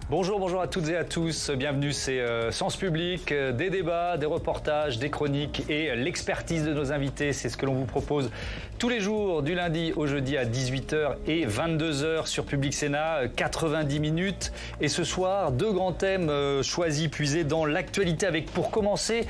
Bonjour à toutes et à tous, bienvenue, c'est Sens Public, des débats, des reportages, des chroniques et l'expertise de nos invités, c'est ce que l'on vous propose tous les jours, du lundi au jeudi à 18h et 22h sur Public Sénat, 90 minutes. Et ce soir, deux grands thèmes choisis, puisés dans l'actualité avec, pour commencer,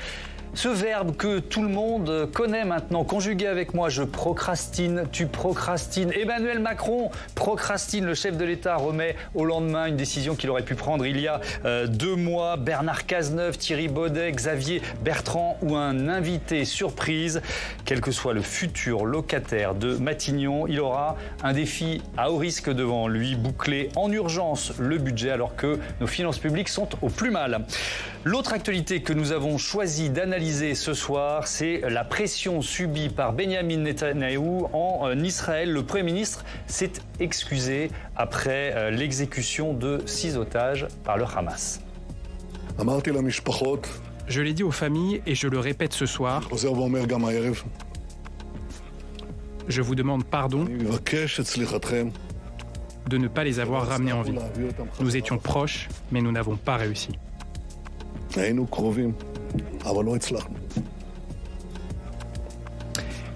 ce verbe que tout le monde connaît maintenant, conjugué avec moi, je procrastine, tu procrastines. Emmanuel Macron procrastine, le chef de l'État remet au lendemain une décision qu'il aurait pu prendre il y a 2 mois. Bernard Cazeneuve, Thierry Baudet, Xavier Bertrand ou un invité surprise. Quel que soit le futur locataire de Matignon, il aura un défi à haut risque devant lui, boucler en urgence le budget alors que nos finances publiques sont au plus mal. L'autre actualité que nous avons choisi d'analyser ce soir, c'est la pression subie par Benyamin Netanyahou en Israël. Le Premier ministre s'est excusé après l'exécution de 6 otages par le Hamas. Je l'ai dit aux familles et je le répète ce soir. Je vous demande pardon de ne pas les avoir ramenés en vie. Nous étions proches, mais nous n'avons pas réussi.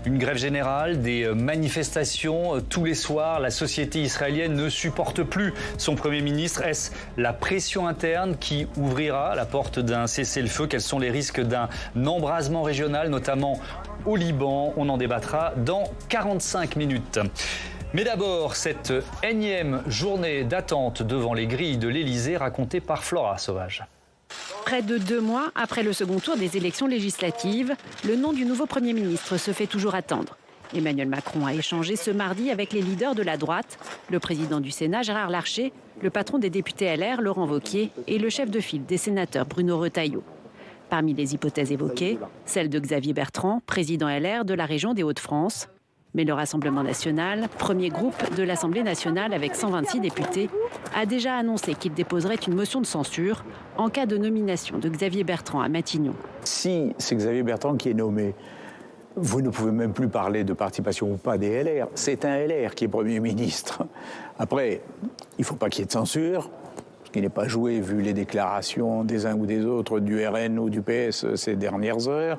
Une grève générale, des manifestations tous les soirs. La société israélienne ne supporte plus son Premier ministre. Est-ce la pression interne qui ouvrira la porte d'un cessez-le-feu? Quels sont les risques d'un embrasement régional, notamment au Liban? On en débattra dans 45 minutes. Mais d'abord, cette énième journée d'attente devant les grilles de l'Élysée racontée par Flora Sauvage. Près de 2 mois après le second tour des élections législatives, le nom du nouveau Premier ministre se fait toujours attendre. Emmanuel Macron a échangé ce mardi avec les leaders de la droite, le président du Sénat Gérard Larcher, le patron des députés LR Laurent Wauquiez et le chef de file des sénateurs Bruno Retailleau. Parmi les hypothèses évoquées, celle de Xavier Bertrand, président LR de la région des Hauts-de-France. Mais le Rassemblement national, premier groupe de l'Assemblée nationale avec 126 députés, a déjà annoncé qu'il déposerait une motion de censure en cas de nomination de Xavier Bertrand à Matignon. Si c'est Xavier Bertrand qui est nommé, vous ne pouvez même plus parler de participation ou pas des LR. C'est un LR qui est Premier ministre. Après, il ne faut pas qu'il y ait de censure, ce qui n'est pas joué vu les déclarations des uns ou des autres du RN ou du PS ces dernières heures.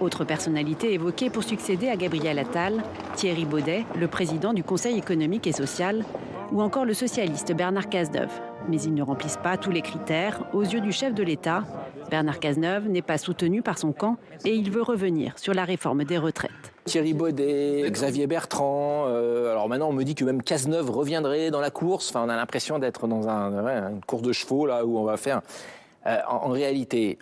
Autre personnalité évoquée pour succéder à Gabriel Attal, Thierry Baudet, le président du Conseil économique et social, ou encore le socialiste Bernard Cazeneuve. Mais ils ne remplissent pas tous les critères aux yeux du chef de l'État. Bernard Cazeneuve n'est pas soutenu par son camp et il veut revenir sur la réforme des retraites. Thierry Baudet, Xavier Bertrand, alors maintenant on me dit que même Cazeneuve reviendrait dans la course. Enfin, on a l'impression d'être dans une course de chevaux là où on va faire. En réalité,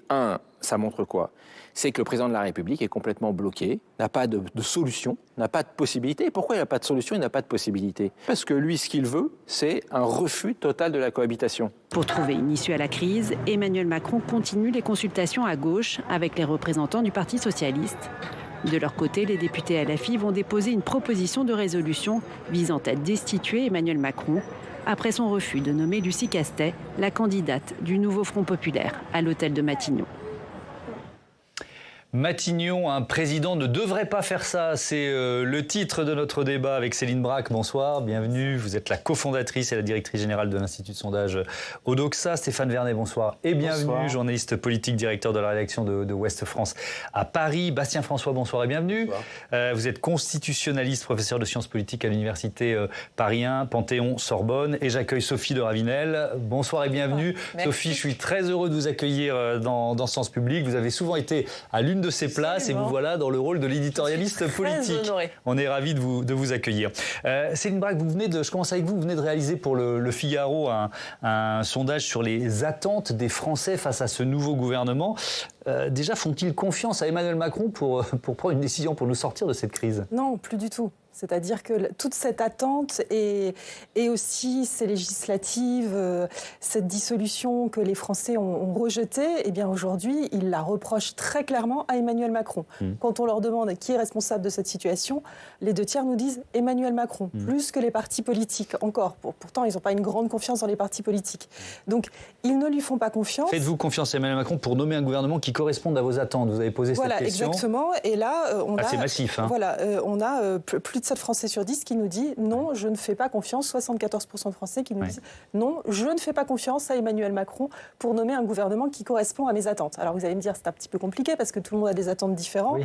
ça montre quoi? C'est que le président de la République est complètement bloqué, n'a pas de solution, n'a pas de possibilité. Et pourquoi il n'a pas de solution, il n'a pas de possibilité? Parce que lui, ce qu'il veut, c'est un refus total de la cohabitation. Pour trouver une issue à la crise, Emmanuel Macron continue les consultations à gauche avec les représentants du Parti socialiste. De leur côté, les députés LFI vont déposer une proposition de résolution visant à destituer Emmanuel Macron après son refus de nommer Lucie Castet, la candidate du nouveau Front populaire, à l'hôtel de Matignon. Matignon, un président ne devrait pas faire ça, c'est le titre de notre débat avec Céline Braque. Bonsoir, bienvenue. Vous êtes la cofondatrice et la directrice générale de l'Institut de sondage Odoxa. Stéphane Vernet, bonsoir et bienvenue. Bonsoir. Journaliste politique, directeur de la rédaction de Ouest France à Paris. Bastien François, bonsoir et bienvenue. Bonsoir. Vous êtes constitutionnaliste, professeur de sciences politiques à l'université Paris 1, Panthéon-Sorbonne. Et j'accueille Sophie de Ravinel. Bonsoir et bienvenue. Merci. Sophie, je suis très heureux de vous accueillir dans Sens Public. Vous avez souvent été à l'une de ces places et vous voilà dans le rôle de l'éditorialiste politique. On est ravis de vous accueillir. Céline Braque, je commence avec vous. Vous venez de réaliser pour le Figaro un sondage sur les attentes des Français face à ce nouveau gouvernement. Déjà, font-ils confiance à Emmanuel Macron pour prendre une décision pour nous sortir de cette crise? Non, plus du tout. C'est-à-dire que toute cette attente et aussi ces législatives, cette dissolution que les Français ont rejetée, eh bien aujourd'hui, ils la reprochent très clairement à Emmanuel Macron. Quand on leur demande qui est responsable de cette situation, les 2/3 nous disent Emmanuel Macron, plus que les partis politiques encore. Pourtant, ils n'ont pas une grande confiance dans les partis politiques. Donc, ils ne lui font pas confiance. Faites-vous confiance à Emmanuel Macron pour nommer un gouvernement qui corresponde à vos attentes? Vous avez posé cette question. Voilà, exactement. Et là, c'est massif. Hein. Voilà, on a plus de 7 Français sur 10 qui nous dit non, je ne fais pas confiance. 74% de Français qui nous disent non, je ne fais pas confiance à Emmanuel Macron pour nommer un gouvernement qui correspond à mes attentes. Alors vous allez me dire, c'est un petit peu compliqué parce que tout le monde a des attentes différentes,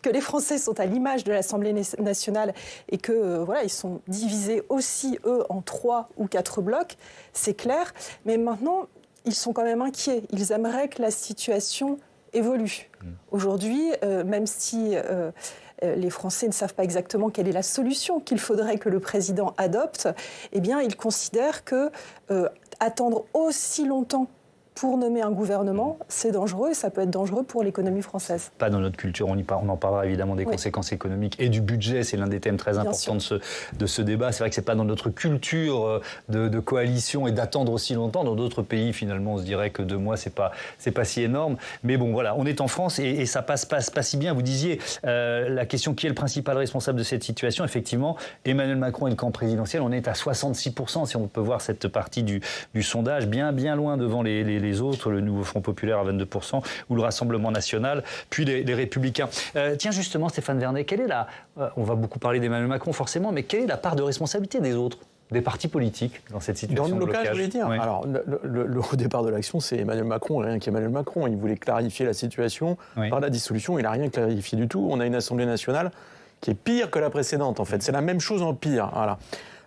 que les Français sont à l'image de l'Assemblée nationale et que voilà, ils sont divisés aussi, eux, en 3 ou 4 blocs, c'est clair. Mais maintenant, ils sont quand même inquiets. Ils aimeraient que la situation évolue. Aujourd'hui, même si les Français ne savent pas exactement quelle est la solution qu'il faudrait que le président adopte, eh bien, ils considèrent que attendre aussi longtemps pour nommer un gouvernement, c'est dangereux et ça peut être dangereux pour l'économie française. Pas dans notre culture, on en parlera évidemment des conséquences économiques et du budget, c'est l'un des thèmes très importants de ce débat. C'est vrai que c'est pas dans notre culture de coalition et d'attendre aussi longtemps. Dans d'autres pays, finalement, on se dirait que 2 mois, c'est pas si énorme. Mais bon, voilà, on est en France et ça passe pas si bien. Vous disiez, la question qui est le principal responsable de cette situation, effectivement, Emmanuel Macron et le camp présidentiel, on est à 66%, si on peut voir cette partie du sondage, bien loin devant les autres, le nouveau Front Populaire à 22%, ou le Rassemblement National, puis les Républicains. Tiens, justement, Stéphane Vernet, quelle est on va beaucoup parler d'Emmanuel Macron, forcément, mais quelle est la part de responsabilité des autres, des partis politiques, dans cette situation dans le blocage, je voulais dire. Oui. Alors, au départ de l'action, c'est Emmanuel Macron et rien qu'Emmanuel Macron. Il voulait clarifier la situation par la dissolution. Il n'a rien clarifié du tout. On a une Assemblée nationale qui est pire que la précédente, en fait. C'est la même chose en pire. Voilà.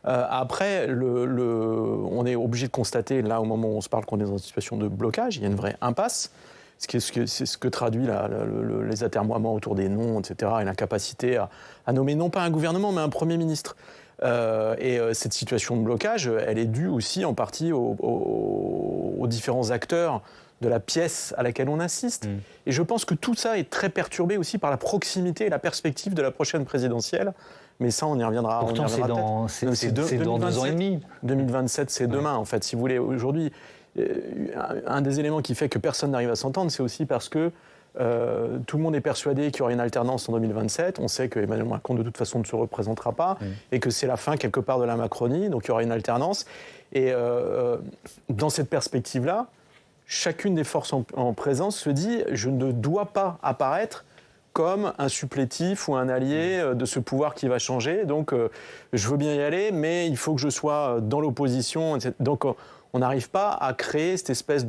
Après, on est obligé de constater, là, au moment où on se parle, qu'on est dans une situation de blocage. Il y a une vraie impasse. C'est ce que traduit les atermoiements autour des noms, etc., et l'incapacité à nommer non pas un gouvernement, mais un Premier ministre. Cette situation de blocage, elle est due aussi en partie aux différents acteurs de la pièce à laquelle on assiste. Et je pense que tout ça est très perturbé aussi par la proximité et la perspective de la prochaine présidentielle. Mais ça, on y reviendra. Pourtant, c'est dans 2 ans et demi. 2027, c'est demain, en fait. Si vous voulez, aujourd'hui, un des éléments qui fait que personne n'arrive à s'entendre, c'est aussi parce que tout le monde est persuadé qu'il y aura une alternance en 2027. On sait que Emmanuel Macron, de toute façon, ne se représentera pas et que c'est la fin, quelque part, de la Macronie. Donc, il y aura une alternance. Et dans cette perspective-là, chacune des forces en présence se dit « je ne dois pas apparaître comme un supplétif ou un allié de ce pouvoir qui va changer. Donc, je veux bien y aller, mais il faut que je sois dans l'opposition. » Donc, on n'arrive pas à créer cette espèce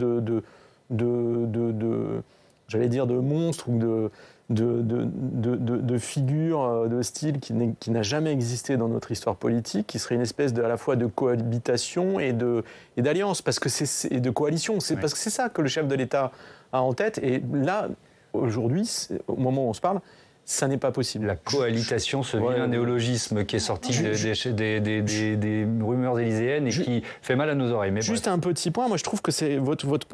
j'allais dire, de monstre ou de figure, de style qui n'a jamais existé dans notre histoire politique, qui serait une espèce à la fois de cohabitation et d'alliance, et de coalition. Parce que c'est ça que le chef de l'État a en tête. Et là, aujourd'hui, au moment où on se parle, ça n'est pas possible. La cohabitation, ce vilain néologisme qui est sorti des rumeurs élyséennes et qui fait mal à nos oreilles. Mais juste un petit point, moi je trouve que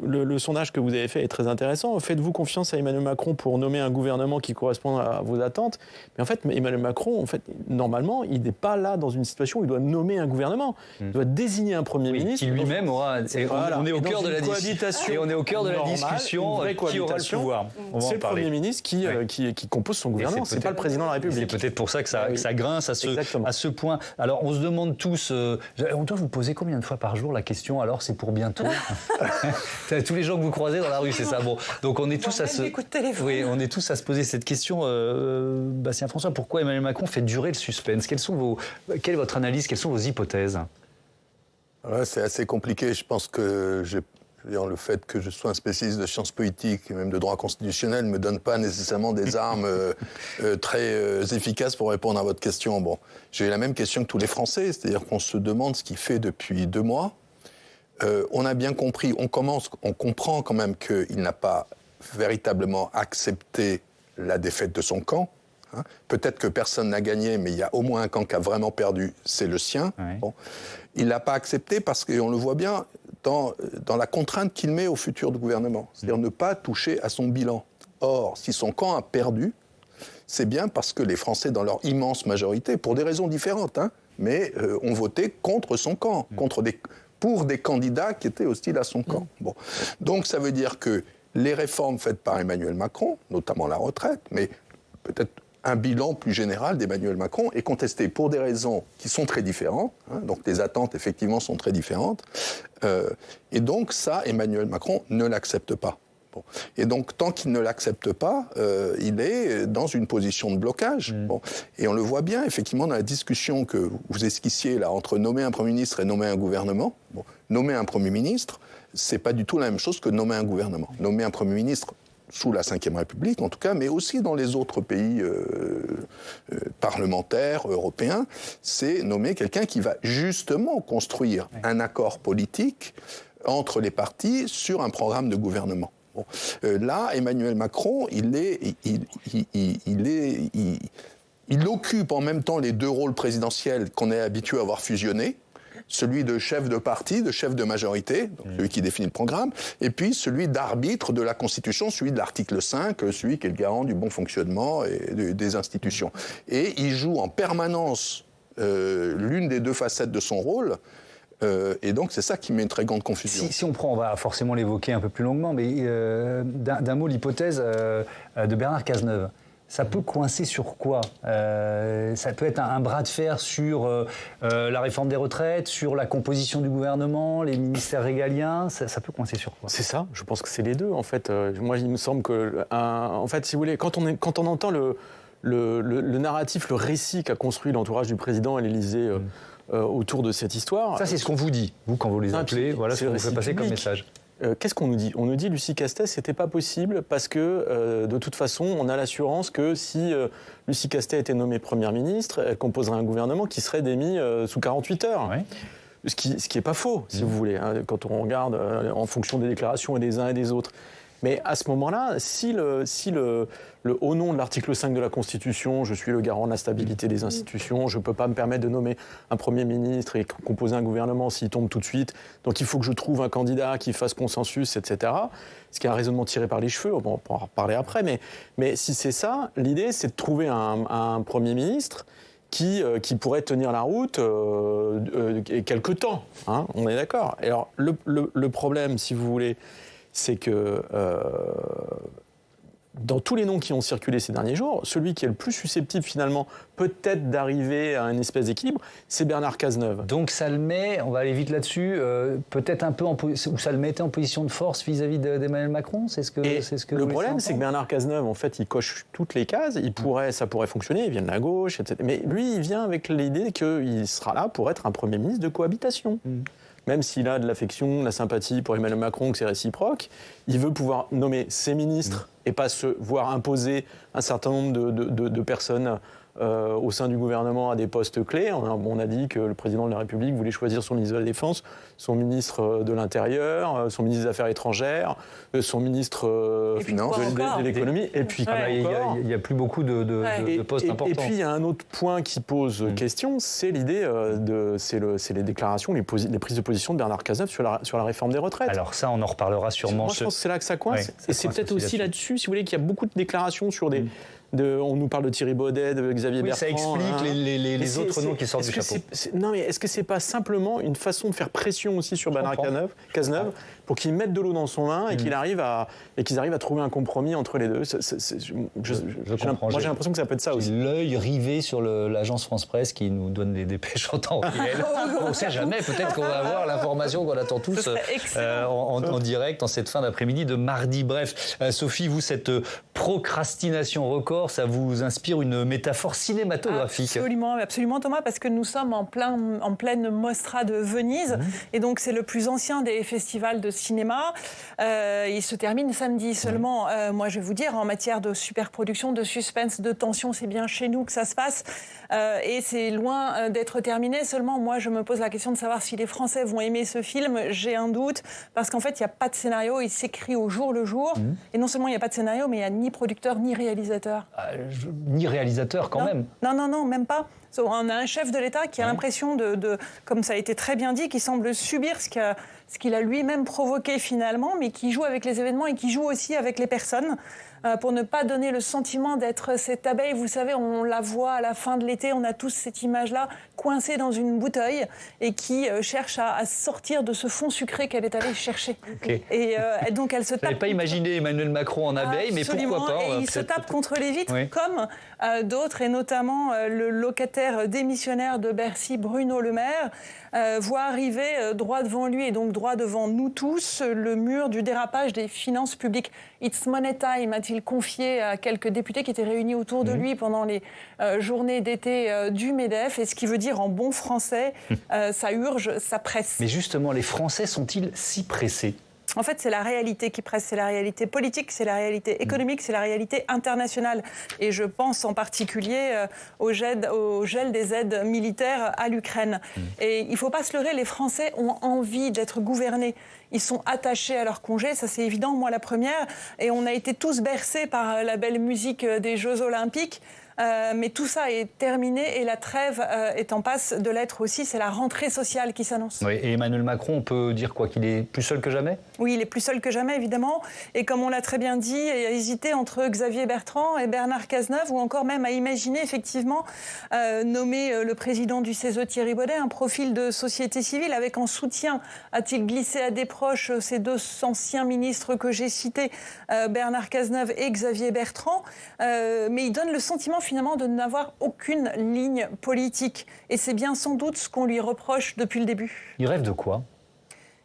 le sondage que vous avez fait est très intéressant. Faites-vous confiance à Emmanuel Macron pour nommer un gouvernement qui correspond à vos attentes? Mais en fait, Emmanuel Macron, normalement, il n'est pas là dans une situation où il doit nommer un gouvernement. Il doit désigner un Premier ministre. Qui lui-même aura... On est au cœur de la discussion. Et on est au cœur de la discussion qui aura le pouvoir. C'est le Premier ministre qui compose son gouvernement. C'est pas le président de la République. C'est peut-être pour ça que ça grince à ce point. Alors, on se demande tous... on doit vous poser combien de fois par jour la question, alors c'est pour bientôt? Tous les gens que vous croisez dans la rue, c'est ça. Bon, donc on est tous à se poser cette question. Bastien François, pourquoi Emmanuel Macron fait durer le suspense? Quelle est votre analyse? Quelles sont vos hypothèses? C'est assez compliqué. Je pense que le fait que je sois un spécialiste de sciences politiques et même de droit constitutionnel ne me donne pas nécessairement des armes très efficaces pour répondre à votre question. Bon, j'ai la même question que tous les Français, c'est-à-dire qu'on se demande ce qu'il fait depuis 2 mois. On a bien compris, on comprend quand même qu'il n'a pas véritablement accepté la défaite de son camp. Peut-être que personne n'a gagné, mais il y a au moins un camp qui a vraiment perdu, c'est le sien. Oui. Bon. Il ne l'a pas accepté parce qu'on le voit bien dans la contrainte qu'il met au futur du gouvernement. C'est-à-dire ne pas toucher à son bilan. Or, si son camp a perdu, c'est bien parce que les Français, dans leur immense majorité, pour des raisons différentes, mais ont voté contre son camp, pour des candidats qui étaient hostiles à son camp. Bon. Donc ça veut dire que les réformes faites par Emmanuel Macron, notamment la retraite, mais peut-être un bilan plus général d'Emmanuel Macron est contesté pour des raisons qui sont très différentes. Donc les attentes, effectivement, sont très différentes. Et donc ça, Emmanuel Macron ne l'accepte pas. Bon. Et donc, tant qu'il ne l'accepte pas, il est dans une position de blocage. Bon. Et on le voit bien, effectivement, dans la discussion que vous esquissiez là, entre nommer un Premier ministre et nommer un gouvernement. Bon. Nommer un Premier ministre, c'est pas du tout la même chose que nommer un gouvernement. Nommer un Premier ministre, sous la Ve République en tout cas, mais aussi dans les autres pays parlementaires, européens, c'est nommer quelqu'un qui va justement construire un accord politique entre les partis sur un programme de gouvernement. Bon. Là, Emmanuel Macron, il occupe en même temps les deux rôles présidentiels qu'on est habitué à voir fusionnés. Celui de chef de parti, de chef de majorité, donc celui qui définit le programme, et puis celui d'arbitre de la Constitution, celui de l'article 5, celui qui est le garant du bon fonctionnement et des institutions. Et il joue en permanence l'une des deux facettes de son rôle, et donc c'est ça qui met une très grande confusion. Si on prend, on va forcément l'évoquer un peu plus longuement, mais d'un mot l'hypothèse de Bernard Cazeneuve. Ça peut coincer sur quoi ? Ça peut être un bras de fer sur la réforme des retraites, sur la composition du gouvernement, les ministères régaliens. Ça peut coincer sur quoi ? C'est ça, je pense que c'est les deux, en fait. Moi, il me semble que, en fait, si vous voulez, quand on entend le narratif, le récit qu'a construit l'entourage du président à l'Élysée autour de cette histoire... Ça, c'est ce qu'on vous dit, vous, quand vous les appelez, voilà ce qu'on vous fait passer comme message. Qu'est-ce qu'on nous dit ? On nous dit Lucie Castès, c'était pas possible parce que de toute façon, on a l'assurance que si Lucie Castès était nommée Première ministre, elle composerait un gouvernement qui serait démis sous 48 heures. Ouais. Ce qui est pas faux, si vous voulez, hein, quand on regarde en fonction des déclarations et des uns et des autres. Mais à ce moment-là, si au nom de l'article 5 de la Constitution, je suis le garant de la stabilité des institutions, je ne peux pas me permettre de nommer un Premier ministre et composer un gouvernement s'il tombe tout de suite, donc il faut que je trouve un candidat qui fasse consensus, etc. Ce qui est un raisonnement tiré par les cheveux, on pourra en reparler après, mais si c'est ça, l'idée c'est de trouver un Premier ministre qui pourrait tenir la route quelque temps, hein, on est d'accord. Et alors le problème, si vous voulez, c'est que dans tous les noms qui ont circulé ces derniers jours, celui qui est le plus susceptible finalement peut-être d'arriver à une espèce d'équilibre, c'est Bernard Cazeneuve. Donc ça le met, on va aller vite là-dessus, peut-être un peu ou ça le mettait en position de force vis-à-vis d'Emmanuel Macron, c'est ce que le problème, c'est que Bernard Cazeneuve, en fait, il coche toutes les cases, ça pourrait fonctionner, il vient de la gauche, etc. Mais lui, il vient avec l'idée qu'il sera là pour être un Premier ministre de cohabitation. Même s'il a de l'affection, de la sympathie pour Emmanuel Macron, que c'est réciproque, il veut pouvoir nommer ses ministres et pas se voir imposer un certain nombre de personnes au sein du gouvernement à des postes clés. On a dit que le président de la République voulait choisir son ministre de la Défense, son ministre de l'Intérieur, son ministre des Affaires étrangères, son ministre de l'Économie. Et puis, il n'y a plus beaucoup de postes importants. Et puis, il y a un autre point qui pose question, c'est l'idée c'est les déclarations, les prises de position de Bernard Cazeneuve sur la réforme des retraites. Alors ça, on en reparlera sûrement. Moi, je pense que c'est là que ça coince. Ouais, et c'est peut-être aussi là-dessus, si vous voulez, qu'il y a beaucoup de déclarations sur on nous parle de Thierry Baudet, de Xavier Bertrand. Ça explique les autres noms qui sortent du chapeau. Non, mais est-ce que c'est pas simplement une façon de faire pression aussi sur Bernard Cazeneuve pour qu'il mette de l'eau dans son vin et qu'ils arrivent à trouver un compromis entre les deux. Moi, j'ai l'impression que ça peut être ça aussi. L'œil rivé sur l'agence France-Presse qui nous donne des dépêches en temps réel. On ne sait jamais, peut-être qu'on va avoir l'information qu'on attend tous en direct en cette fin d'après-midi de mardi. Bref, Sophie, vous, cette procrastination record, ça vous inspire une métaphore cinématographique. Absolument Thomas, parce que nous sommes en pleine Mostra de Venise, et donc c'est le plus ancien des festivals de cinéma. Il se termine samedi seulement. Moi, je vais vous dire, en matière de superproduction, de suspense, de tension, c'est bien chez nous que ça se passe, et c'est loin d'être terminé. Seulement, moi, je me pose la question de savoir si les Français vont aimer ce film. J'ai un doute, parce qu'en fait, il n'y a pas de scénario, il s'écrit au jour le jour, et non seulement il n'y a pas de scénario, mais il n'y a ni producteur ni réalisateur. Ni réalisateur quand même. Non, même pas. On a un chef de l'État qui a l'impression comme ça a été très bien dit, qui semble subir ce qu'il a lui-même provoqué finalement, mais qui joue avec les événements et qui joue aussi avec les personnes. pour ne pas donner le sentiment d'être cette abeille. Vous savez, on la voit à la fin de l'été, on a tous cette image-là, coincée dans une bouteille et qui cherche à sortir de ce fond sucré qu'elle est allée chercher. Okay. Et donc elle se tape... Je n'avais pas imaginé Emmanuel Macron en abeille, mais pourquoi pas. Et il se tape contre les vitres, comme d'autres, et notamment le locataire démissionnaire de Bercy, Bruno Le Maire, voit arriver droit devant lui et donc droit devant nous tous le mur du dérapage des finances publiques. It's money time, a-t-il confié à quelques députés qui étaient réunis autour de lui pendant les journées d'été du MEDEF, et ce qui veut dire en bon français, ça urge, ça presse. Mais justement, les Français sont-ils si pressés ? En fait, c'est la réalité qui presse, c'est la réalité politique, c'est la réalité économique, c'est la réalité internationale. Et je pense en particulier au gel des aides militaires à l'Ukraine. Et il ne faut pas se leurrer, les Français ont envie d'être gouvernés. Ils sont attachés à leur congé, ça c'est évident, moi la première. Et on a été tous bercés par la belle musique des Jeux Olympiques. Mais tout ça est terminé et la trêve est en passe de l'être aussi. C'est la rentrée sociale qui s'annonce. Oui, et Emmanuel Macron, on peut dire quoi, qu'il est plus seul que jamais ? Oui, il est plus seul que jamais, évidemment. Et comme on l'a très bien dit, il a hésité entre Xavier Bertrand et Bernard Cazeneuve, ou encore même à imaginer effectivement nommer le président du CESE, Thierry Baudet, un profil de société civile avec en soutien, a-t-il glissé à des proches, ces deux anciens ministres que j'ai cités, Bernard Cazeneuve et Xavier Bertrand. Mais il donne le sentiment finalement de n'avoir aucune ligne politique. Et c'est bien sans doute ce qu'on lui reproche depuis le début. Il rêve de quoi ?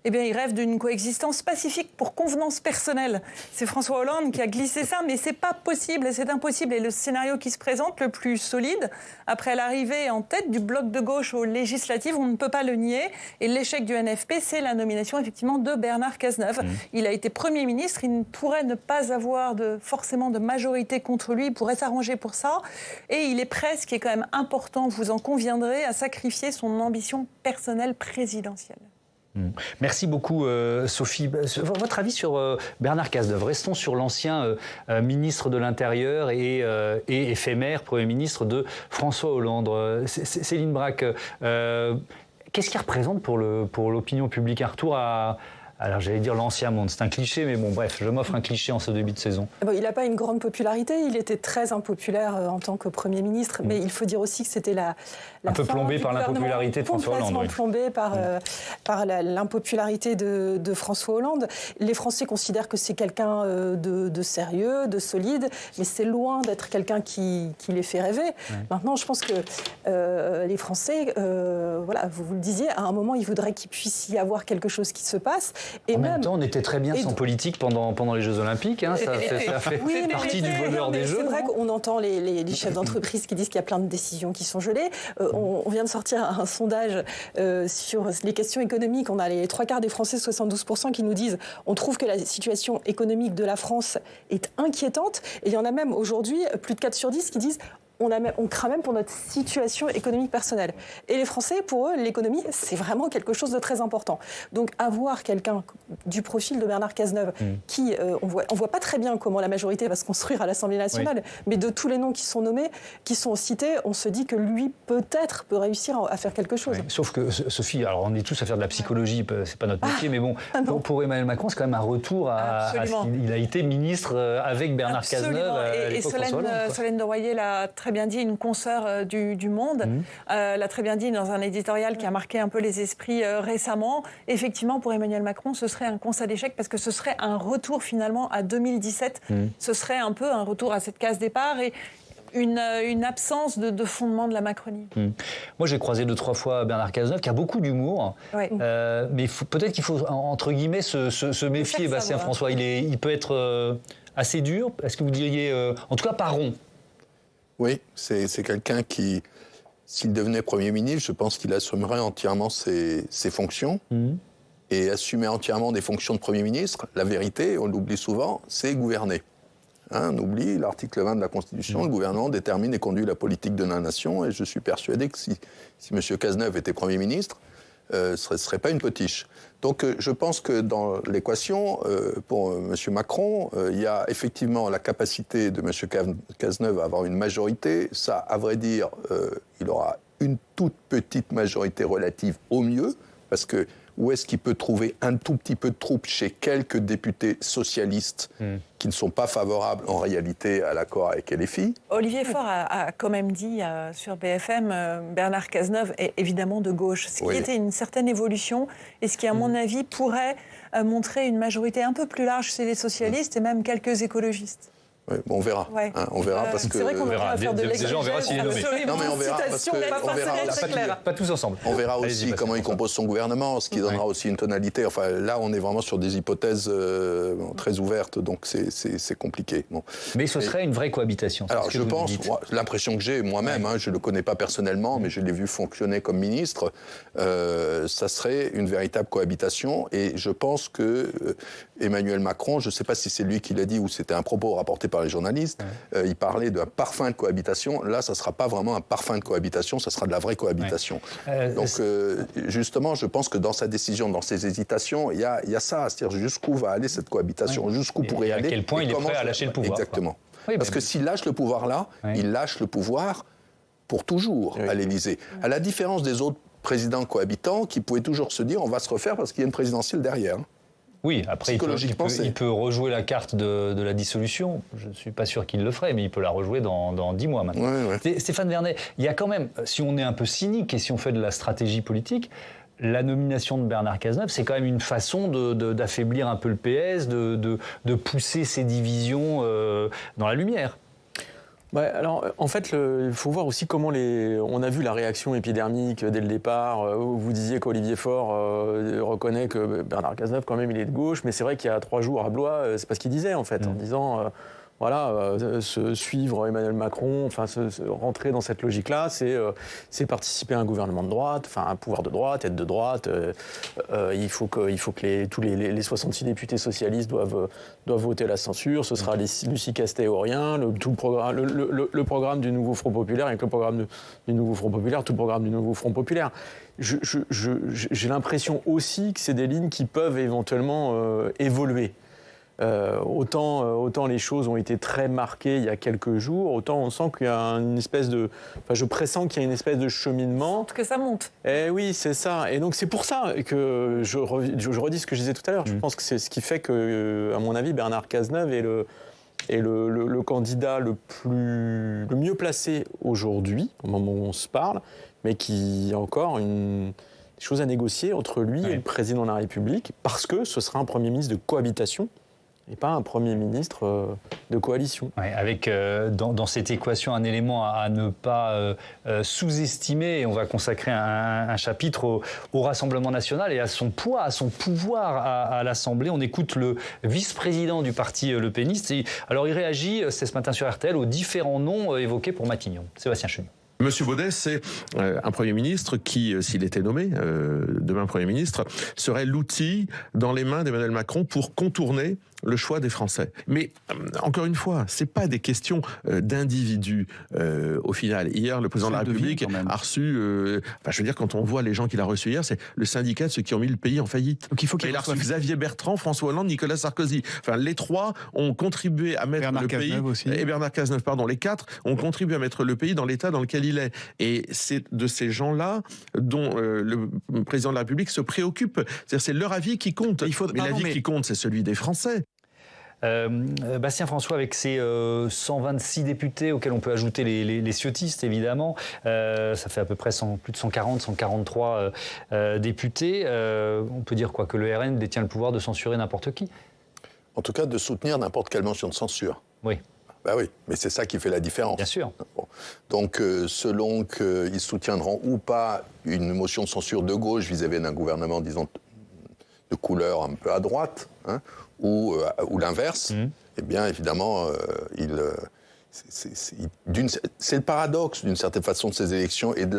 Eh bien, il rêve d'une coexistence pacifique pour convenance personnelle. C'est François Hollande qui a glissé ça, mais c'est pas possible, c'est impossible. Et le scénario qui se présente, le plus solide, après l'arrivée en tête du bloc de gauche aux législatives, on ne peut pas le nier. Et l'échec du NFP, c'est la nomination effectivement de Bernard Cazeneuve. Il a été Premier ministre, il ne pourrait ne pas avoir forcément de majorité contre lui, il pourrait s'arranger pour ça. Et il est prêt, ce qui est quand même important, vous en conviendrez, à sacrifier son ambition personnelle présidentielle. Merci beaucoup Sophie. Votre avis sur Bernard Cazeneuve ? Restons sur l'ancien ministre de l'Intérieur et éphémère Premier ministre de François Hollande. Céline Braque, qu'est-ce qu'il représente pour l'opinion publique ? Un retour à... Alors j'allais dire l'ancien monde, c'est un cliché, mais bon bref, je m'offre un cliché en ce début de saison. Il n'a pas une grande popularité, il était très impopulaire en tant que Premier ministre, mais il faut dire aussi que c'était un peu plombé par l'impopularité de François Hollande. Complètement plombé par l'impopularité de François Hollande. Les Français considèrent que c'est quelqu'un de sérieux, de solide, mais c'est loin d'être quelqu'un qui les fait rêver. Ouais. Maintenant, je pense que les Français, voilà, vous le disiez, à un moment, ils voudraient qu'il puisse y avoir quelque chose qui se passe. Et en même temps, on était très bien sans politique pendant les Jeux Olympiques. Hein, ça fait partie du bonheur des Jeux. C'est vrai qu'on entend les chefs d'entreprise qui disent qu'il y a plein de décisions qui sont gelées. On vient de sortir un sondage sur les questions économiques. On a les 3/4 des Français, 72%, qui nous disent on trouve que la situation économique de la France est inquiétante. Et il y en a même aujourd'hui plus de 4 sur 10 qui disent on craint même pour notre situation économique personnelle. Et les Français, pour eux, l'économie, c'est vraiment quelque chose de très important. Donc avoir quelqu'un du profil de Bernard Cazeneuve, qui, on voit pas très bien comment la majorité va se construire à l'Assemblée nationale, mais de tous les noms qui sont nommés, qui sont cités, on se dit que lui, peut-être, peut réussir à faire quelque chose. Sauf que, Sophie, alors on est tous à faire de la psychologie, c'est pas notre métier, mais bon, pour Emmanuel Macron, c'est quand même un retour à ce qu'il a été ministre avec Bernard Cazeneuve. Et Solène Deroyer l'a très bien dit, une consoeur du Monde, l'a très bien dit dans un éditorial qui a marqué un peu les esprits récemment. Effectivement, pour Emmanuel Macron, ce serait un constat d'échec parce que ce serait un retour finalement à 2017. Ce serait un peu un retour à cette case départ et une absence de fondement de la Macronie. Moi, j'ai croisé 2-3 fois Bernard Cazeneuve, qui a beaucoup d'humour, mais peut-être qu'il faut, entre guillemets, se méfier, Bastien François. Il peut être assez dur. Est-ce que vous diriez, en tout cas, pas rond? Oui, c'est quelqu'un qui, s'il devenait Premier ministre, je pense qu'il assumerait entièrement ses fonctions. Et assumer entièrement des fonctions de Premier ministre, la vérité, on l'oublie souvent, c'est gouverner. On oublie l'article 20 de la Constitution, le gouvernement détermine et conduit la politique de la nation, et je suis persuadé que si M. Cazeneuve était Premier ministre, ce ne serait pas une potiche. Donc je pense que dans l'équation, pour M. Macron, il y a effectivement la capacité de M. Cazeneuve à avoir une majorité. Ça, à vrai dire, il aura une toute petite majorité relative au mieux, parce que ou est-ce qu'il peut trouver un tout petit peu de troupe chez quelques députés socialistes qui ne sont pas favorables en réalité à l'accord avec LFI? Olivier Faure a quand même dit sur BFM, Bernard Cazeneuve est évidemment de gauche, ce qui était une certaine évolution et ce qui, à mon avis, pourrait montrer une majorité un peu plus large chez les socialistes et même quelques écologistes. Oui, bon, on verra. Ouais. On verra parce que. C'est vrai qu'on va faire de l'exagération. Déjà, on verra s'il est nommé. Non, mais on verra parce que Pas tous ensemble. On verra aussi comment il compose son gouvernement, ce qui donnera aussi une tonalité. Enfin, là, on est vraiment sur des hypothèses très ouvertes, donc c'est compliqué. Bon. Mais ce serait une vraie cohabitation. Alors, je pense, l'impression que j'ai moi-même, je ne le connais pas personnellement, mais je l'ai vu fonctionner comme ministre, ça serait une véritable cohabitation. Et je pense que Emmanuel Macron, je ne sais pas si c'est lui qui l'a dit ou c'était un propos rapporté par les journalistes, il parlait d'un parfum de cohabitation. Là, ça ne sera pas vraiment un parfum de cohabitation, ça sera de la vraie cohabitation. Donc, justement, je pense que dans sa décision, dans ses hésitations, il y a ça, c'est-à-dire jusqu'où va aller cette cohabitation, jusqu'où pourrait aller. À quel point il est prêt à lâcher le pouvoir. Exactement. Parce que s'il lâche le pouvoir là, il lâche le pouvoir pour toujours à l'Élysée. À la différence des autres présidents cohabitants qui pouvaient toujours se dire on va se refaire parce qu'il y a une présidentielle derrière. Oui, après, il peut rejouer la carte de la dissolution. Je ne suis pas sûr qu'il le ferait, mais il peut la rejouer dans 10 mois maintenant. Stéphane Vernet, il y a quand même, si on est un peu cynique et si on fait de la stratégie politique, la nomination de Bernard Cazeneuve, c'est quand même une façon d'affaiblir un peu le PS, de pousser ces divisions dans la lumière. Ouais, alors, en fait, il faut voir aussi comment on a vu la réaction épidermique dès le départ. Vous disiez qu'Olivier Faure reconnaît que Bernard Cazeneuve, quand même, il est de gauche. Mais c'est vrai qu'il y a 3 jours à Blois, c'est pas ce qu'il disait, en fait, en disant... suivre Emmanuel Macron, enfin rentrer dans cette logique-là, c'est participer à un gouvernement de droite, enfin un pouvoir de droite, être de droite. Il faut que tous les 66 députés socialistes doivent voter la censure. Ce sera Lucie Castet-Aurien, le programme du nouveau Front populaire, avec le programme du nouveau Front populaire, tout le programme du nouveau Front populaire. J'ai l'impression aussi que c'est des lignes qui peuvent éventuellement évoluer. Autant les choses ont été très marquées il y a quelques jours, autant on sent qu'il y a une espèce de... Enfin, je pressens qu'il y a une espèce de cheminement. Que ça monte. Eh oui, c'est ça. Et donc c'est pour ça que je redis ce que je disais tout à l'heure. Je pense que c'est ce qui fait que, à mon avis, Bernard Cazeneuve est le candidat le mieux placé aujourd'hui, au moment où on se parle, mais qui a encore une chose à négocier entre lui et le président de la République, parce que ce sera un Premier ministre de cohabitation, et pas un Premier ministre de coalition. Ouais, avec dans cette équation un élément à ne pas sous-estimer, et on va consacrer un chapitre au Rassemblement national et à son poids, à son pouvoir à l'Assemblée. On écoute le vice-président du parti Le Peniste. Alors il réagit, c'est ce matin sur RTL, aux différents noms évoqués pour Matignon. Sébastien Chenu. Monsieur Baudet, c'est un Premier ministre qui, s'il était nommé, demain Premier ministre, serait l'outil dans les mains d'Emmanuel Macron pour contourner le choix des Français. Mais, encore une fois, c'est pas des questions d'individus, au final. Hier, le président de la République a reçu... je veux dire, quand on voit les gens qu'il a reçus hier, c'est le syndicat de ceux qui ont mis le pays en faillite. Donc il faut qu'il a reçu Xavier Bertrand, François Hollande, Nicolas Sarkozy. Enfin, les 3 ont contribué à mettre le pays... Et Bernard Cazeneuve, pardon. Les 4 ont contribué à mettre le pays dans l'état dans lequel il est. Et c'est de ces gens-là dont le président de la République se préoccupe. C'est-à-dire, c'est leur avis qui compte. Mais l'avis qui compte, c'est celui des Français. Bastien François, avec ses 126 députés auxquels on peut ajouter les ciotistes évidemment, ça fait à peu près plus de 140, 143 députés. On peut dire quoi, que le RN détient le pouvoir de censurer n'importe qui? En tout cas, de soutenir n'importe quelle motion de censure. Oui. Ben oui, mais c'est ça qui fait la différence. Bien sûr. Bon. Donc, selon qu'ils soutiendront ou pas une motion de censure de gauche vis-à-vis d'un gouvernement, disons, de couleur un peu à droite, ou l'inverse, eh bien, évidemment, c'est le paradoxe, d'une certaine façon, de ces élections et de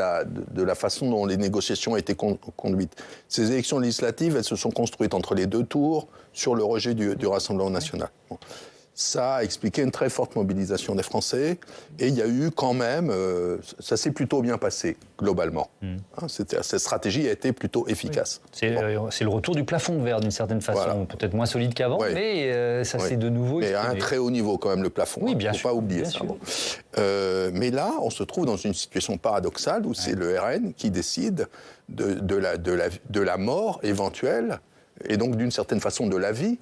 la façon dont les négociations ont été conduites. Ces élections législatives, elles se sont construites entre les 2 tours sur le rejet du Rassemblement national. Bon. ça a expliqué une très forte mobilisation des Français. Et il y a eu quand même, ça s'est plutôt bien passé, globalement. Cette stratégie a été plutôt efficace. C'est le retour du plafond de verre, d'une certaine façon. Peut-être moins solide qu'avant, mais ça s'est de nouveau exprimé. Mais à un très haut niveau, quand même, le plafond. Oui, bien sûr. Il ne faut pas oublier ça. Bon. Mais là, on se trouve dans une situation paradoxale où c'est le RN qui décide de la mort éventuelle, et donc d'une certaine façon de la vie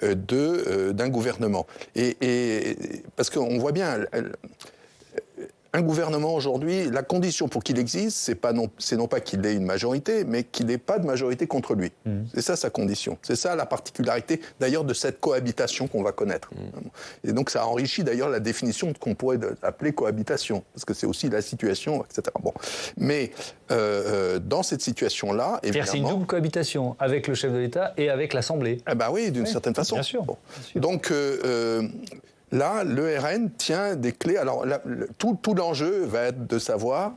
d'un gouvernement. Et parce qu'on voit bien, un gouvernement aujourd'hui, la condition pour qu'il existe, c'est non pas qu'il ait une majorité, mais qu'il n'ait pas de majorité contre lui. C'est ça sa condition. C'est ça la particularité d'ailleurs de cette cohabitation qu'on va connaître. Et donc ça enrichit d'ailleurs la définition qu'on pourrait appeler cohabitation, parce que c'est aussi la situation, etc. Bon. Mais dans cette situation-là, évidemment... C'est une double cohabitation avec le chef de l'État et avec l'Assemblée. Eh ben oui, d'une certaine façon. Bien sûr. Bon. Bien sûr. Donc... là, le RN tient des clés. Alors, tout l'enjeu va être de savoir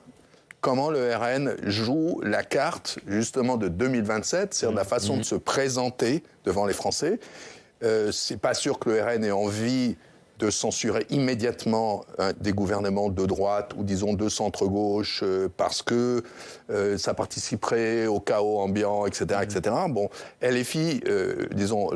comment le RN joue la carte, justement, de 2027, c'est-à-dire la façon de se présenter devant les Français. C'est pas sûr que le RN ait envie de censurer immédiatement des gouvernements de droite ou, disons, de centre-gauche parce que ça participerait au chaos ambiant, etc., etc. Bon, LFI, disons,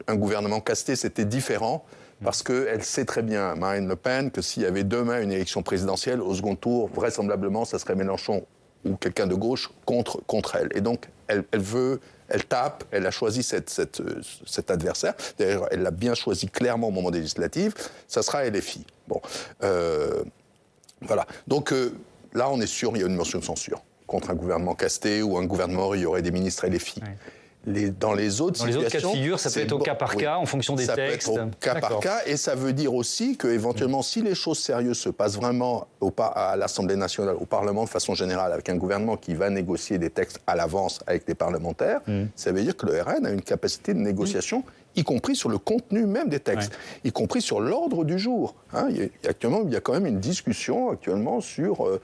un gouvernement casté, c'était différent. Parce qu'elle sait très bien, Marine Le Pen, que s'il y avait demain une élection présidentielle, au second tour, vraisemblablement, ça serait Mélenchon ou quelqu'un de gauche contre elle. Et donc, elle tape, elle a choisi cet adversaire. D'ailleurs, elle l'a bien choisi clairement au moment des législatives. Ça sera LFI. Bon, voilà. Donc là, on est sûr, il y a une motion de censure contre un gouvernement casté ou un gouvernement où il y aurait des ministres LFI. Ouais. Dans les autres cas de figure, ça peut être au cas par cas, en fonction des textes. Ça peut être au cas par cas, et ça veut dire aussi qu'éventuellement, si les choses sérieuses se passent vraiment à l'Assemblée nationale, au Parlement de façon générale, avec un gouvernement qui va négocier des textes à l'avance avec des parlementaires, ça veut dire que le RN a une capacité de négociation, y compris sur le contenu même des textes, y compris sur l'ordre du jour. Hein, actuellement, il y a quand même une discussion actuellement sur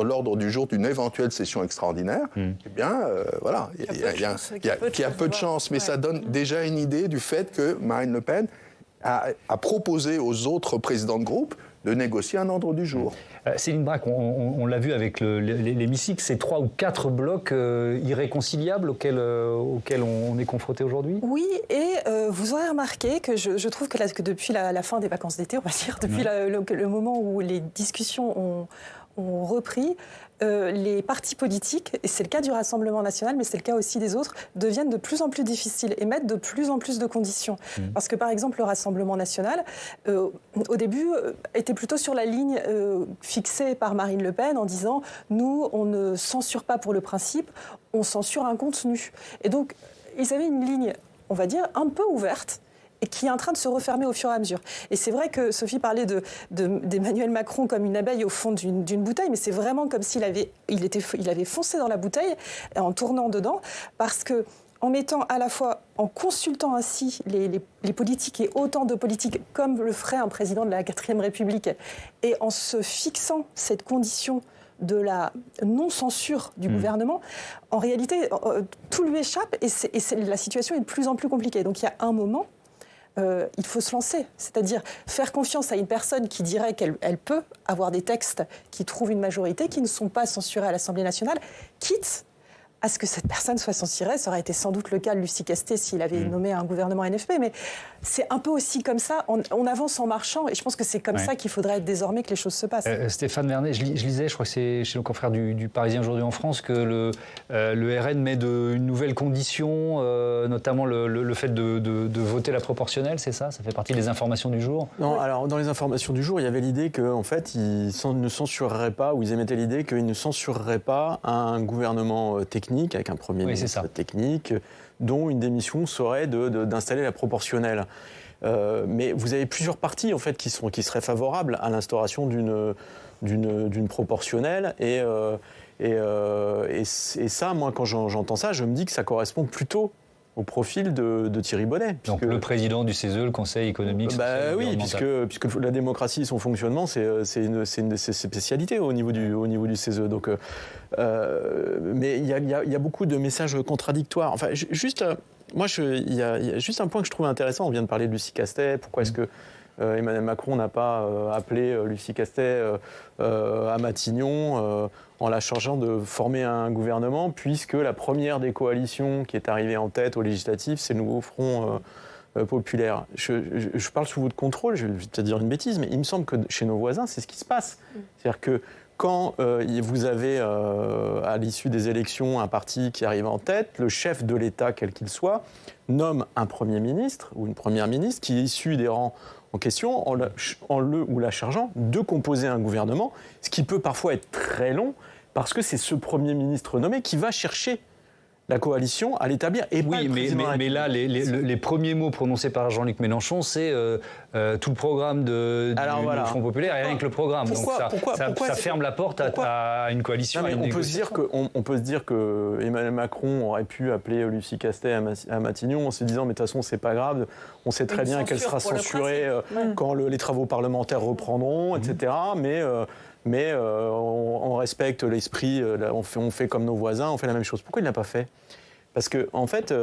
l'ordre du jour d'une éventuelle session extraordinaire. Eh bien, voilà, il y a peu de chance, mais ça donne déjà une idée du fait que Marine Le Pen a proposé aux autres présidents de groupe de négocier un ordre du jour. Céline Bracq, on l'a vu avec l'hémicycle, c'est 3 ou 4 blocs irréconciliables auxquels on est confronté aujourd'hui. Oui, et vous aurez remarqué que je trouve que depuis la fin des vacances d'été, on va dire, depuis le moment où les discussions ont repris, les partis politiques, et c'est le cas du Rassemblement national, mais c'est le cas aussi des autres, deviennent de plus en plus difficiles et mettent de plus en plus de conditions. Parce que, par exemple, le Rassemblement national, au début, était plutôt sur la ligne fixée par Marine Le Pen en disant « Nous, on ne censure pas pour le principe, on censure un contenu ». Et donc, ils avaient une ligne, on va dire, un peu ouverte, et qui est en train de se refermer au fur et à mesure. Et c'est vrai que Sophie parlait d'Emmanuel Macron comme une abeille au fond d'une bouteille, mais c'est vraiment comme s'il avait foncé dans la bouteille en tournant dedans, parce que en mettant à la fois, en consultant ainsi les politiques et autant de politiques comme le ferait un président de la 4e République, et en se fixant cette condition de la non-censure du gouvernement, en réalité, tout lui échappe et la situation est de plus en plus compliquée. Donc il y a un moment, il faut se lancer, c'est-à-dire faire confiance à une personne qui dirait qu'elle peut avoir des textes qui trouvent une majorité, qui ne sont pas censurés à l'Assemblée nationale, quitte à ce que cette personne soit censurée. Ça aurait été sans doute le cas de Lucie Castet s'il avait nommé un gouvernement NFP, mais c'est un peu aussi comme ça, on avance en marchant, et je pense que c'est comme ça qu'il faudrait désormais que les choses se passent. Stéphane Vernet, je lisais, je crois que c'est chez nos confrères du Parisien aujourd'hui en France, que le RN met une nouvelle condition, notamment le fait de voter la proportionnelle, c'est ça? Ça fait partie des informations du jour? Non, alors dans les informations du jour, il y avait l'idée qu'en fait, ils ne censureraient pas, ou ils émettaient l'idée qu'ils ne censureraient pas un gouvernement technique, avec un Premier ministre technique, dont une des missions serait d'installer la proportionnelle. Mais vous avez plusieurs partis en fait, qui seraient favorables à l'instauration d'une proportionnelle. Et ça, moi, quand j'entends ça, je me dis que ça correspond plutôt au profil de Thierry Bonnet. Donc le président du CESE, le Conseil économique, social et oui, puisque la démocratie, son fonctionnement, c'est une de ses spécialités au niveau du CESE. Donc, mais il y a beaucoup de messages contradictoires. Enfin, il y a juste un point que je trouve intéressant. On vient de parler de Lucie Castet. Pourquoi est-ce que Emmanuel Macron n'a pas appelé Lucie Castet à Matignon en la chargeant de former un gouvernement, puisque la première des coalitions qui est arrivée en tête aux législatives, c'est le Nouveau Front populaire. Je parle sous votre contrôle, je vais peut-être dire une bêtise, mais il me semble que chez nos voisins, c'est ce qui se passe. C'est-à-dire que quand vous avez, à l'issue des élections, un parti qui arrive en tête, le chef de l'État, quel qu'il soit, nomme un Premier ministre ou une Première ministre qui est issu des rangs en question, en le ou la chargeant de composer un gouvernement, ce qui peut parfois être très long, parce que c'est ce Premier ministre nommé qui va chercher la coalition à l'établir. Et oui, mais là, les premiers mots prononcés par Jean-Luc Mélenchon, c'est tout le programme du Front populaire et rien que le programme. Ça ferme la porte à une coalition. Non, mais on peut se dire que Emmanuel Macron aurait pu appeler Lucie Castet à Matignon en se disant mais de toute façon c'est pas grave, on sait très bien qu'elle sera censurée quand les travaux parlementaires reprendront, etc. Mais on respecte l'esprit, on fait comme nos voisins, on fait la même chose. Pourquoi il ne l'a pas fait ? Parce que, en fait,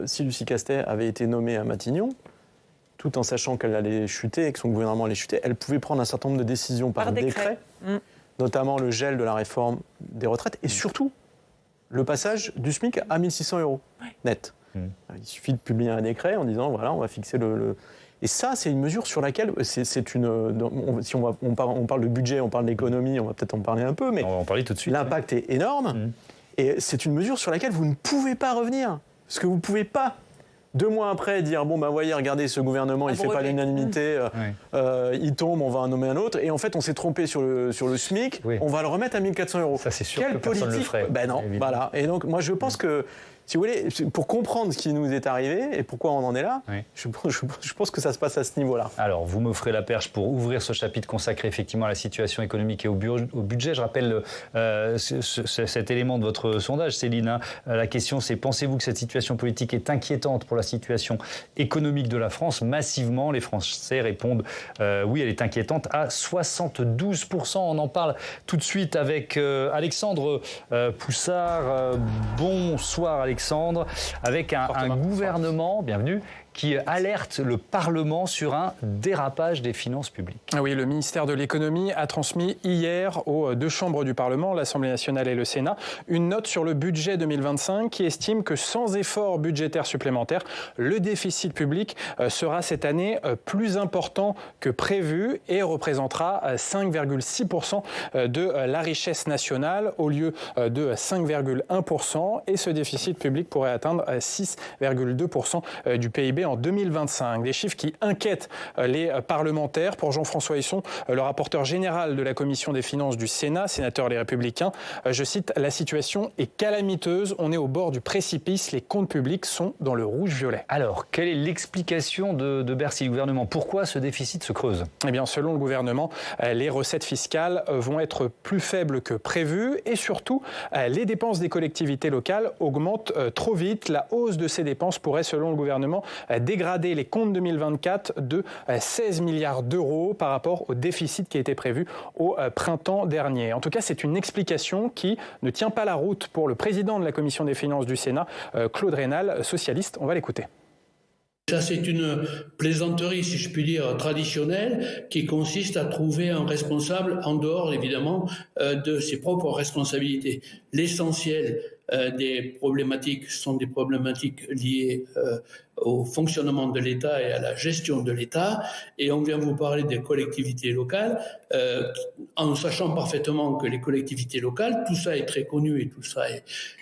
si Lucie Castet avait été nommée à Matignon, tout en sachant qu'elle allait chuter et que son gouvernement allait chuter, elle pouvait prendre un certain nombre de décisions par décret, notamment le gel de la réforme des retraites et surtout le passage du SMIC à 1 600 € net. Il suffit de publier un décret en disant voilà, on va fixer le... Et ça, c'est une mesure sur laquelle, si on parle de budget, on parle d'économie, on va peut-être en parler un peu, mais on va en parler tout de suite. L'impact est énorme, et c'est une mesure sur laquelle vous ne pouvez pas revenir. Parce que vous ne pouvez pas, 2 mois après, dire bon, voyez, regardez, ce gouvernement, il ne fait pas l'unanimité, il tombe, on va en nommer un autre, et en fait, on s'est trompé sur le SMIC, on va le remettre à 1 400 €. Ça, c'est sûr que personne ne le ferait. Ben non, voilà. Et donc, moi, je pense que si vous voulez, pour comprendre ce qui nous est arrivé et pourquoi on en est là, je pense que ça se passe à ce niveau-là. Alors, vous m'offrez la perche pour ouvrir ce chapitre consacré effectivement à la situation économique et au budget. Je rappelle cet élément de votre sondage, Céline. La question, c'est pensez-vous que cette situation politique est inquiétante pour la situation économique de la France ? Massivement, les Français répondent oui, elle est inquiétante à 72%. On en parle tout de suite avec Alexandre Poussard. Bonsoir Alexandre, avec un gouvernement, bienvenue, qui alerte le Parlement sur un dérapage des finances publiques. Oui, le ministère de l'économie a transmis hier aux 2 chambres du Parlement, l'Assemblée nationale et le Sénat, une note sur le budget 2025 qui estime que sans effort budgétaire supplémentaire, le déficit public sera cette année plus important que prévu et représentera 5,6% de la richesse nationale au lieu de 5,1%. Et ce déficit public pourrait atteindre 6,2% du PIB en 2025. Des chiffres qui inquiètent les parlementaires. Pour Jean-François Husson, le rapporteur général de la Commission des finances du Sénat, sénateur Les Républicains, je cite, « La situation est calamiteuse, on est au bord du précipice, les comptes publics sont dans le rouge-violet ». Alors, quelle est l'explication de Bercy, du gouvernement ? Pourquoi ce déficit se creuse ? Eh bien, selon le gouvernement, les recettes fiscales vont être plus faibles que prévu et surtout, les dépenses des collectivités locales augmentent trop vite. La hausse de ces dépenses pourrait, selon le gouvernement, dégrader les comptes 2024 de 16 milliards d'euros par rapport au déficit qui a été prévu au printemps dernier. En tout cas, c'est une explication qui ne tient pas la route pour le président de la Commission des finances du Sénat, Claude Raynal, socialiste. On va l'écouter. Ça, c'est une plaisanterie, si je puis dire, traditionnelle, qui consiste à trouver un responsable en dehors, évidemment, de ses propres responsabilités. L'essentiel des problématiques sont des problématiques liées au fonctionnement de l'État et à la gestion de l'État. Et on vient vous parler des collectivités locales, en sachant parfaitement que les collectivités locales, tout ça est très connu et tout ça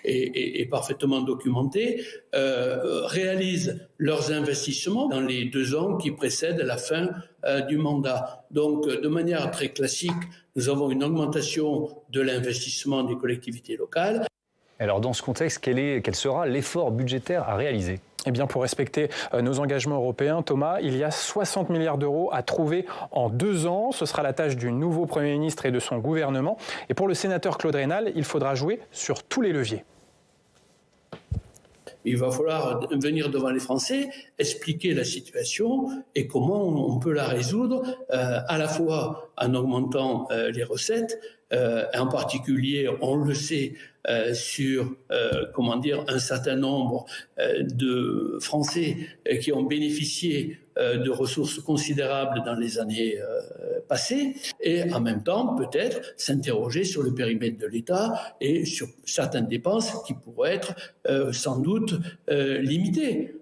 est parfaitement documenté, réalisent leurs investissements dans les 2 ans qui précèdent la fin du mandat. Donc, de manière très classique, nous avons une augmentation de l'investissement des collectivités locales. Alors, dans ce contexte, quel sera l'effort budgétaire à réaliser ? Eh bien, pour respecter nos engagements européens, Thomas, il y a 60 milliards d'euros à trouver en 2 ans. Ce sera la tâche du nouveau Premier ministre et de son gouvernement. Et pour le sénateur Claude Raynal, il faudra jouer sur tous les leviers. il va falloir venir devant les Français, expliquer la situation et comment on peut la résoudre, à la fois en augmentant les recettes, en particulier, on le sait, sur un certain nombre de Français qui ont bénéficié de ressources considérables dans les années passées, et en même temps peut-être s'interroger sur le périmètre de l'État et sur certaines dépenses qui pourraient être sans doute limitées.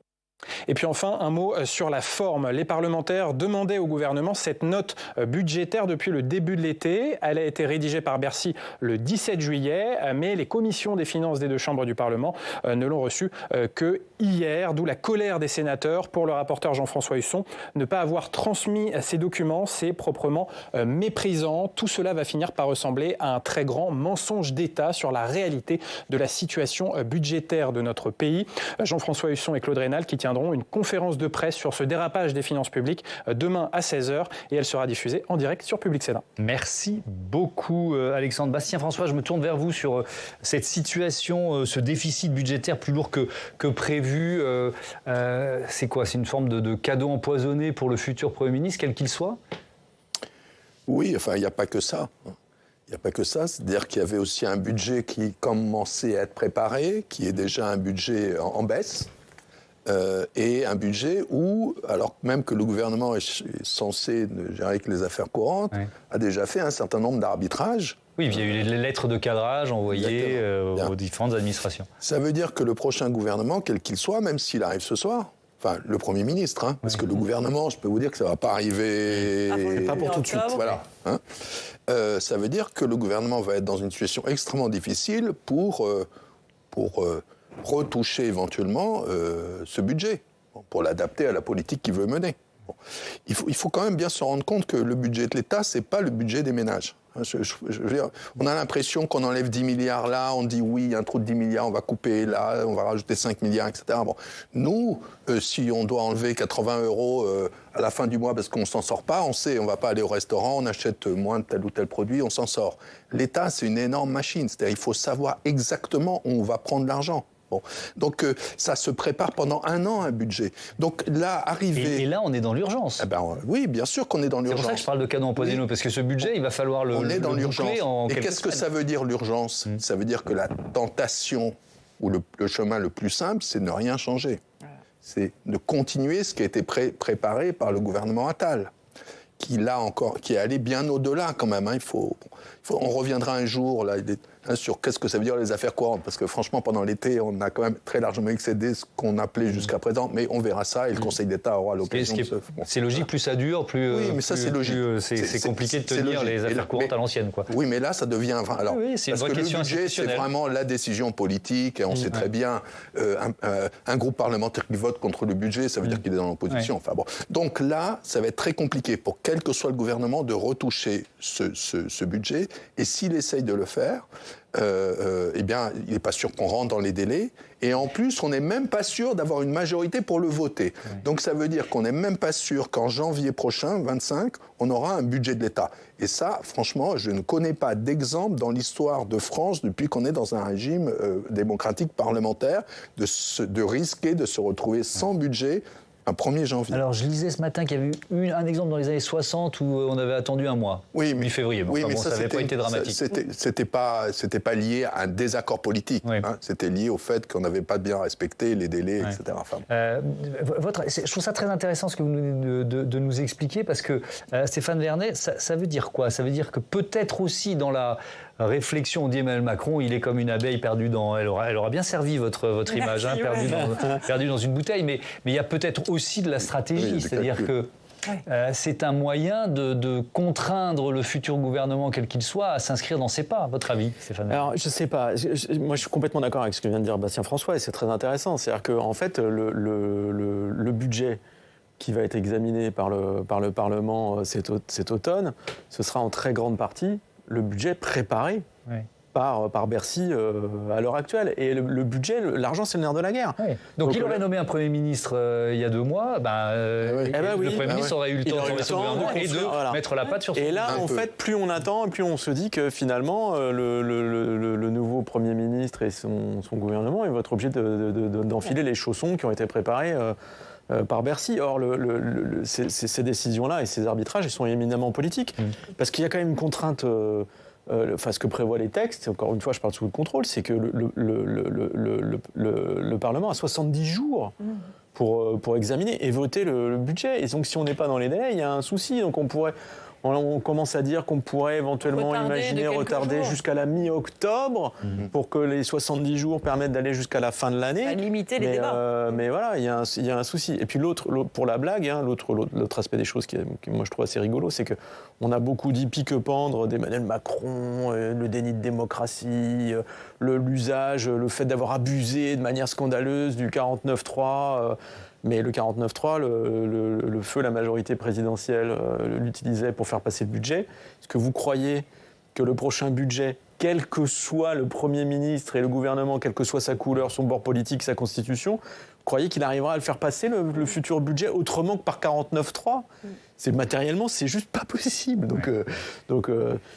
Et puis enfin, un mot sur la forme. Les parlementaires demandaient au gouvernement cette note budgétaire depuis le début de l'été. Elle a été rédigée par Bercy le 17 juillet, mais les commissions des finances des deux chambres du Parlement ne l'ont reçue que hier, d'où la colère des sénateurs. Pour le rapporteur Jean-François Husson, ne pas avoir transmis ces documents, c'est proprement méprisant. Tout cela va finir par ressembler à un très grand mensonge d'État sur la réalité de la situation budgétaire de notre pays. Jean-François Husson et Claude Raynal qui tiendront une conférence de presse sur ce dérapage des finances publiques demain à 16h et elle sera diffusée en direct sur Public Sénat. Merci beaucoup Alexandre. Bastien François, je me tourne vers vous sur cette situation, ce déficit budgétaire plus lourd que prévu. C'est quoi? C'est une forme de cadeau empoisonné pour le futur Premier ministre, quel qu'il soit? Oui, enfin, il n'y a pas que ça. Il n'y a pas que ça, c'est-à-dire qu'il y avait aussi un budget qui commençait à être préparé, qui est déjà un budget en baisse. Et un budget où, alors même que le gouvernement est censé ne gérer que les affaires courantes, a déjà fait un certain nombre d'arbitrages. Oui, il y a eu les lettres de cadrage envoyées aux différentes administrations. Ça veut dire que le prochain gouvernement, quel qu'il soit, même s'il arrive ce soir, enfin le Premier ministre, parce que le gouvernement, je peux vous dire que ça ne va pas arriver... pas pour tout de suite. Voilà. Ça veut dire que le gouvernement va être dans une situation extrêmement difficile pour retoucher éventuellement ce budget, pour l'adapter à la politique qu'il veut mener. Bon. Il faut quand même bien se rendre compte que le budget de l'État, ce n'est pas le budget des ménages. Je veux dire, on a l'impression qu'on enlève 10 milliards là, on dit oui, il y a un trou de 10 milliards, on va couper là, on va rajouter 5 milliards, etc. Bon. Nous, si on doit enlever 80 € à la fin du mois parce qu'on ne s'en sort pas, on sait, on ne va pas aller au restaurant, on achète moins de tel ou tel produit, on s'en sort. L'État, c'est une énorme machine, c'est-à-dire il faut savoir exactement où on va prendre l'argent. Bon. Donc ça se prépare pendant un an, un budget. Donc là, arriver... Et là, on est dans l'urgence. Eh ben, oui, bien sûr qu'on est dans l'urgence. C'est pour ça que je parle de cadeau empoisonné, parce que ce budget, il va falloir le boucler en quelques semaines. Et qu'est-ce que ça veut dire, l'urgence? Ça veut dire que la tentation, ou le chemin le plus simple, c'est de ne rien changer. C'est de continuer ce qui a été préparé par le gouvernement Attal, qui est allé bien au-delà quand même. On reviendra un jour là, sur qu'est-ce que ça veut dire les affaires courantes, parce que franchement, pendant l'été, on a quand même très largement excédé ce qu'on appelait jusqu'à présent, mais on verra ça et le Conseil d'État aura l'occasion de se... C'est logique, plus ça dure, plus... Oui, mais ça, c'est logique. C'est compliqué de tenir les affaires courantes à l'ancienne, quoi. Oui, mais là, ça devient... Alors, oui, c'est une vraie question parce que le budget, c'est vraiment la décision politique, et on sait très bien, un groupe parlementaire qui vote contre le budget, ça veut dire qu'il est dans l'opposition. Enfin, bon. Donc là, ça va être très compliqué pour quel que soit le gouvernement de retoucher ce budget, et s'il essaye de le faire, eh bien, il n'est pas sûr qu'on rentre dans les délais. Et en plus, on n'est même pas sûr d'avoir une majorité pour le voter. Donc ça veut dire qu'on n'est même pas sûr qu'en janvier prochain, 25, on aura un budget de l'État. Et ça, franchement, je ne connais pas d'exemple dans l'histoire de France depuis qu'on est dans un régime démocratique parlementaire de risquer de se retrouver sans budget un 1er janvier. Alors, je lisais ce matin qu'il y avait eu un exemple dans les années 60 où on avait attendu un mois, mi-février. Oui, mais ça n'avait pas été dramatique. C'était pas lié à un désaccord politique. C'était lié au fait qu'on n'avait pas bien respecté les délais, etc. Enfin, je trouve ça très intéressant ce que vous venez de nous expliquer, parce que Stéphane Vernet, ça veut dire quoi? Ça veut dire que peut-être aussi dans la réflexion, on dit Emmanuel Macron, il est comme une abeille perdue dans... Elle aura bien servi votre image, perdue dans une bouteille, mais il y a peut-être aussi de la stratégie, c'est-à-dire que c'est un moyen de contraindre le futur gouvernement, quel qu'il soit, à s'inscrire dans ses pas, à votre avis, Stéphane? Alors, je ne sais pas. Moi, je suis complètement d'accord avec ce que vient de dire Bastien François, et c'est très intéressant. C'est-à-dire qu'en fait, le budget qui va être examiné par le Parlement cet automne, ce sera en très grande partie le budget préparé par Bercy à l'heure actuelle. Et le budget, l'argent, c'est le nerf de la guerre. Oui. Donc il aurait nommé un Premier ministre il y a 2 mois, le Premier ministre aurait eu le temps de former son gouvernement et de mettre la patte sur son Et là, en fait, plus on attend, plus on se dit que finalement, le nouveau Premier ministre et son gouvernement, ils vont être obligés d'enfiler les chaussons qui ont été préparés par Bercy. Or, ces décisions-là et ces arbitrages, ils sont éminemment politiques. Parce qu'il y a quand même une contrainte... ce que prévoient les textes, encore une fois, je parle sous le contrôle, c'est que le Parlement a 70 jours pour examiner et voter le budget. Et donc, si on n'est pas dans les délais, il y a un souci. Donc, on commence à dire qu'on pourrait éventuellement imaginer retarder jusqu'à la mi-octobre pour que les 70 jours permettent d'aller jusqu'à la fin de l'année. À limiter les débats. Mais voilà, il y a un souci. Et puis l'autre pour la blague, l'autre aspect des choses qui moi je trouve assez rigolo, c'est qu'on a beaucoup dit pique-pendre d'Emmanuel Macron, le déni de démocratie, l'usage, le fait d'avoir abusé de manière scandaleuse du 49.3. Mais le 49.3, le feu, la majorité présidentielle l'utilisait pour faire passer le budget. Est-ce que vous croyez que le prochain budget, quel que soit le Premier ministre et le gouvernement, quelle que soit sa couleur, son bord politique, sa constitution, vous croyez qu'il arrivera à le faire passer, le futur budget, autrement que par 49.3 ? Matériellement, c'est juste pas possible.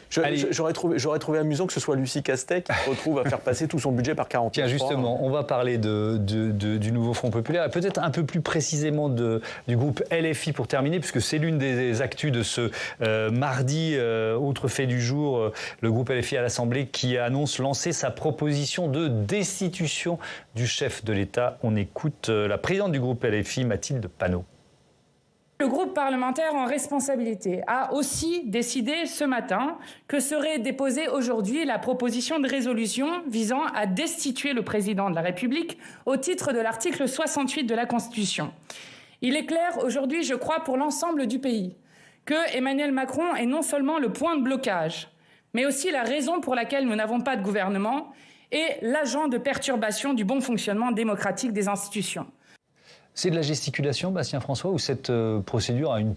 J'aurais trouvé amusant que ce soit Lucie Castet qui se retrouve à faire passer tout son budget par 49.3. Tiens, justement, on va parler du nouveau Front populaire, et peut-être un peu plus précisément du groupe LFI pour terminer, puisque c'est l'une des actus de ce mardi. Autre fait du jour, le groupe LFI à l'Assemblée qui annonce lancer sa proposition de destitution du chef de l'État. On écoute la présidente du groupe LFI, Mathilde Panot. Le groupe parlementaire en responsabilité a aussi décidé ce matin que serait déposée aujourd'hui la proposition de résolution visant à destituer le président de la République au titre de l'article 68 de la Constitution. Il est clair aujourd'hui, je crois, pour l'ensemble du pays, que Emmanuel Macron est non seulement le point de blocage, mais aussi la raison pour laquelle nous n'avons pas de gouvernement et l'agent de perturbation du bon fonctionnement démocratique des institutions. C'est de la gesticulation, Bastien François, ou cette procédure a une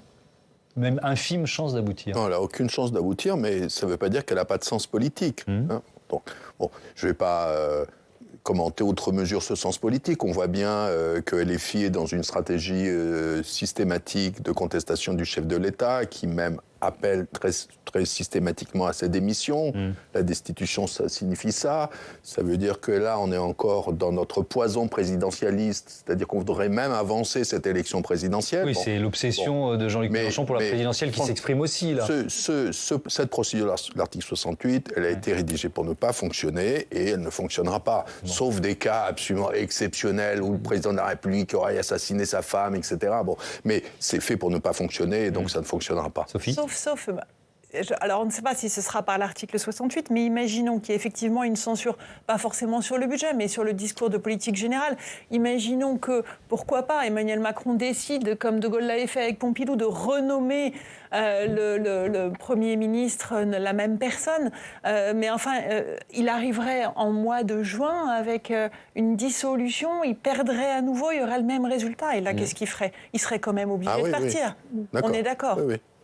même infime chance d'aboutir ? Non, elle n'a aucune chance d'aboutir, mais ça ne veut pas dire qu'elle n'a pas de sens politique. Hein. Donc, je ne vais pas commenter outre mesure ce sens politique. On voit bien que LFI est dans une stratégie systématique de contestation du chef de l'État, qui même appelle très systématiquement à sa démission. La destitution, ça signifie ça. Ça veut dire que là, on est encore dans notre poison présidentialiste, c'est-à-dire qu'on voudrait même avancer cette élection présidentielle. Oui, c'est l'obsession de Jean-Luc Mélenchon pour la présidentielle qui s'exprime aussi, là. Cette procédure, l'article 68, elle a été rédigée pour ne pas fonctionner et elle ne fonctionnera pas. Sauf des cas absolument exceptionnels où le président de la République aurait assassiné sa femme, etc. Mais c'est fait pour ne pas fonctionner et donc ça ne fonctionnera pas. Sophie ? Alors, on ne sait pas si ce sera par l'article 68, mais imaginons qu'il y ait effectivement une censure, pas forcément sur le budget, mais sur le discours de politique générale. Imaginons que, pourquoi pas, Emmanuel Macron décide, comme De Gaulle l'avait fait avec Pompidou, de renommer le Premier ministre la même personne. Mais enfin, il arriverait en mois de juin avec une dissolution, il perdrait à nouveau, il y aurait le même résultat. Et là, qu'est-ce qu'il ferait ? Il serait quand même obligé de partir. On est d'accord ?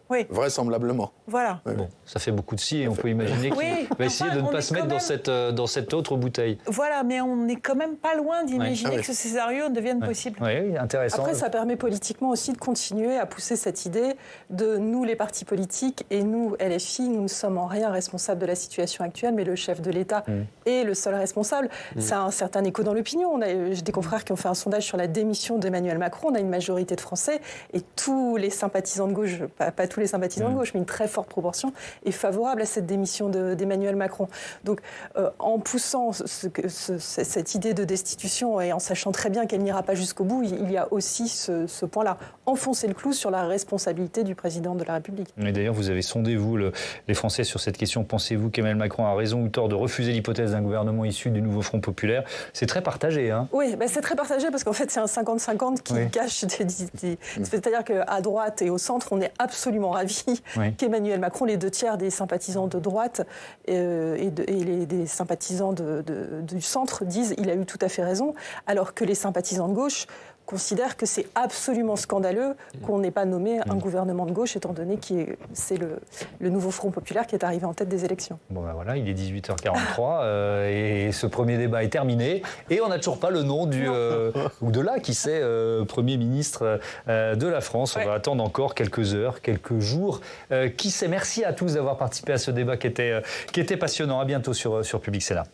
Oui. Vraisemblablement. Voilà. Bon, ça fait beaucoup de si et on peut imaginer qu'il va essayer de ne pas se mettre dans cette autre bouteille. Voilà, mais on n'est quand même pas loin d'imaginer que ce scénario devienne possible. Oui, intéressant. Après, ça permet politiquement aussi de continuer à pousser cette idée de nous, les partis politiques, et nous, LFI, nous ne sommes en rien responsables de la situation actuelle, mais le chef de l'État est le seul responsable. Ça a un certain écho dans l'opinion. J'ai des confrères qui ont fait un sondage sur la démission d'Emmanuel Macron. On a une majorité de Français et tous les sympathisants de gauche, pas tous les sympathisants de gauche, mais une très forte proportion, est favorable à cette démission d'Emmanuel Macron. Donc, en poussant cette idée de destitution et en sachant très bien qu'elle n'ira pas jusqu'au bout, il y a aussi ce point-là. Enfoncer le clou sur la responsabilité du président de la République. Et d'ailleurs, vous avez sondé, vous, les Français, sur cette question. Pensez-vous qu'Emmanuel Macron a raison ou tort de refuser l'hypothèse d'un gouvernement issu du nouveau Front populaire ? C'est très partagé, hein ? Oui, c'est très partagé parce qu'en fait, c'est un 50-50 qui cache des... C'est-à-dire qu'à droite et au centre, on est absolument ravis qu'Emmanuel Macron, les 2/3 des sympathisants de droite des sympathisants du centre disent qu'il a eu tout à fait raison, alors que les sympathisants de gauche considère que c'est absolument scandaleux qu'on n'ait pas nommé un gouvernement de gauche, étant donné que c'est le nouveau Front populaire qui est arrivé en tête des élections. Bon ben voilà, il est 18h43 et ce premier débat est terminé. Et on n'a toujours pas le nom ou de là, qui sait, Premier ministre de la France. On va attendre encore quelques heures, quelques jours. Qui sait, merci à tous d'avoir participé à ce débat qui était passionnant. À bientôt sur Public Sénat.